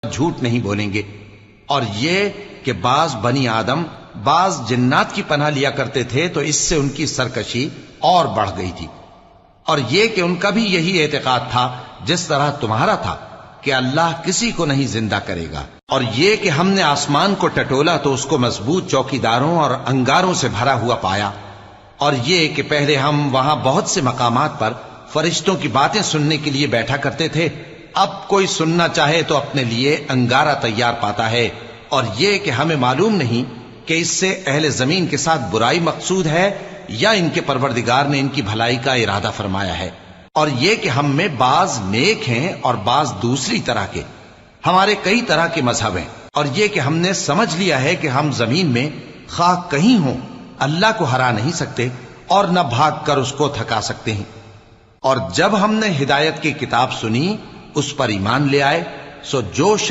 جھوٹ نہیں بولیں گے، اور یہ کہ بعض بنی آدم بعض جنات کی پناہ لیا کرتے تھے تو اس سے ان کی سرکشی اور بڑھ گئی تھی، اور یہ کہ ان کا بھی یہی اعتقاد تھا جس طرح تمہارا تھا کہ اللہ کسی کو نہیں زندہ کرے گا، اور یہ کہ ہم نے آسمان کو ٹٹولا تو اس کو مضبوط چوکیداروں اور انگاروں سے بھرا ہوا پایا، اور یہ کہ پہلے ہم وہاں بہت سے مقامات پر فرشتوں کی باتیں سننے کے لیے بیٹھا کرتے تھے، اب کوئی سننا چاہے تو اپنے لیے انگارہ تیار پاتا ہے، اور یہ کہ ہمیں معلوم نہیں کہ اس سے اہل زمین کے ساتھ برائی مقصود ہے یا ان کے پروردگار نے ان کی بھلائی کا ارادہ فرمایا ہے، اور یہ کہ ہم میں بعض نیک ہیں اور بعض دوسری طرح کے، ہمارے کئی طرح کے مذہب ہیں، اور یہ کہ ہم نے سمجھ لیا ہے کہ ہم زمین میں خواہ کہیں ہوں اللہ کو ہرا نہیں سکتے اور نہ بھاگ کر اس کو تھکا سکتے ہیں، اور جب ہم نے ہدایت کی کتاب سنی اس پر ایمان لے آئے، سو جو شخص